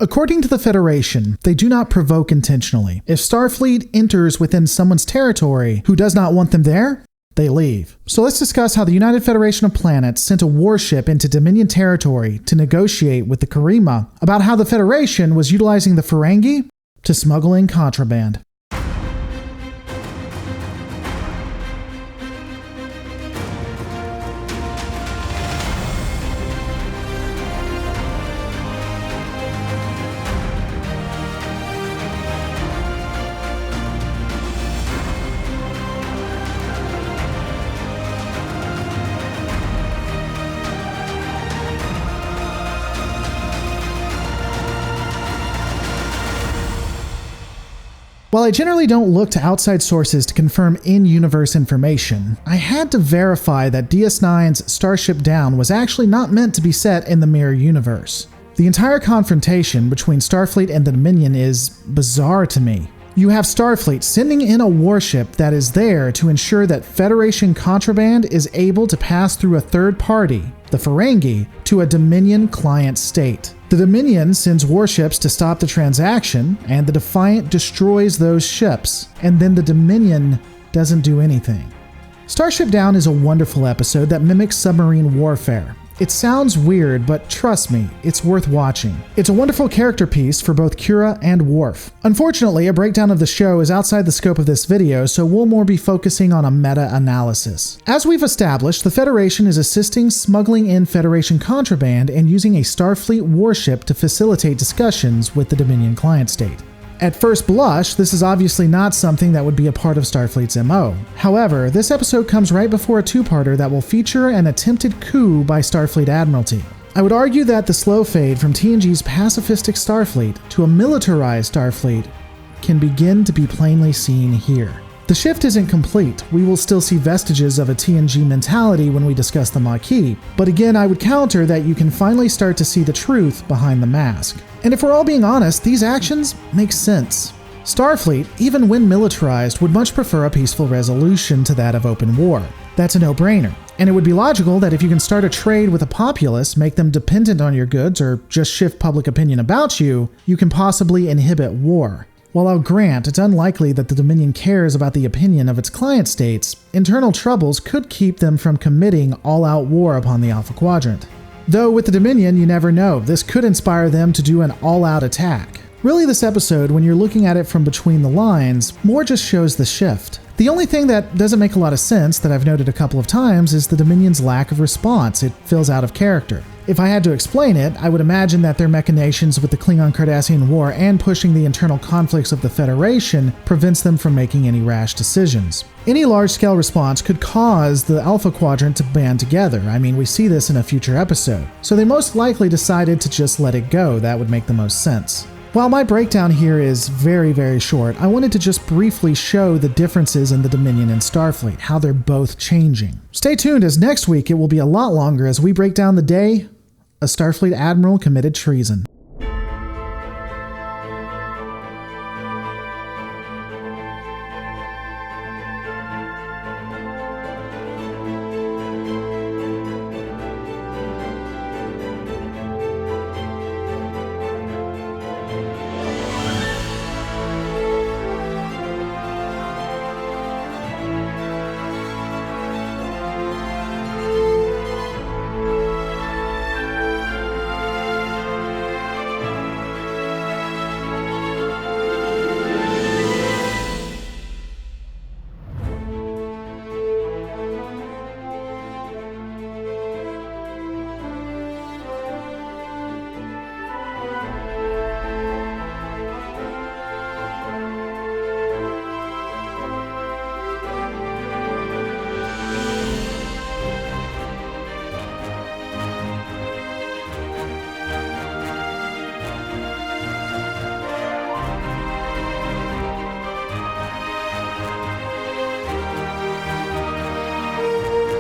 According to the Federation, they do not provoke intentionally. If Starfleet enters within someone's territory who does not want them there, they leave. So let's discuss how the United Federation of Planets sent a warship into Dominion territory to negotiate with the Karima about how the Federation was utilizing the Ferengi to smuggle in contraband. While I generally don't look to outside sources to confirm in-universe information, I had to verify that DS9's Starship Down was actually not meant to be set in the mirror universe. The entire confrontation between Starfleet and the Dominion is bizarre to me. You have Starfleet sending in a warship that is there to ensure that Federation contraband is able to pass through a third party, the Ferengi, to a Dominion client state. The Dominion sends warships to stop the transaction, and the Defiant destroys those ships, and then the Dominion doesn't do anything. Starship Down is a wonderful episode that mimics submarine warfare. It sounds weird, but trust me, it's worth watching. It's a wonderful character piece for both Kira and Worf. Unfortunately, a breakdown of the show is outside the scope of this video, so we'll more be focusing on a meta-analysis. As we've established, the Federation is assisting smuggling in Federation contraband and using a Starfleet warship to facilitate discussions with the Dominion client state. At first blush, this is obviously not something that would be a part of Starfleet's MO. However, this episode comes right before a two-parter that will feature an attempted coup by Starfleet Admiralty. I would argue that the slow fade from TNG's pacifistic Starfleet to a militarized Starfleet can begin to be plainly seen here. The shift isn't complete. We will still see vestiges of a TNG mentality when we discuss the Maquis, but again, I would counter that you can finally start to see the truth behind the mask. And if we're all being honest, these actions make sense. Starfleet, even when militarized, would much prefer a peaceful resolution to that of open war. That's a no-brainer. And it would be logical that if you can start a trade with a populace, make them dependent on your goods, or just shift public opinion about you, you can possibly inhibit war. While I'll grant it's unlikely that the Dominion cares about the opinion of its client states, internal troubles could keep them from committing all-out war upon the Alpha Quadrant. Though with the Dominion, you never know, this could inspire them to do an all-out attack. Really, this episode, when you're looking at it from between the lines, more just shows the shift. The only thing that doesn't make a lot of sense that I've noted a couple of times is the Dominion's lack of response. It feels out of character. If I had to explain it, I would imagine that their machinations with the Klingon-Cardassian War and pushing the internal conflicts of the Federation prevents them from making any rash decisions. Any large-scale response could cause the Alpha Quadrant to band together. I mean, we see this in a future episode. So they most likely decided to just let it go. That would make the most sense. While my breakdown here is very, very short, I wanted to just briefly show the differences in the Dominion and Starfleet, how they're both changing. Stay tuned, as next week it will be a lot longer as we break down the day a Starfleet Admiral committed treason.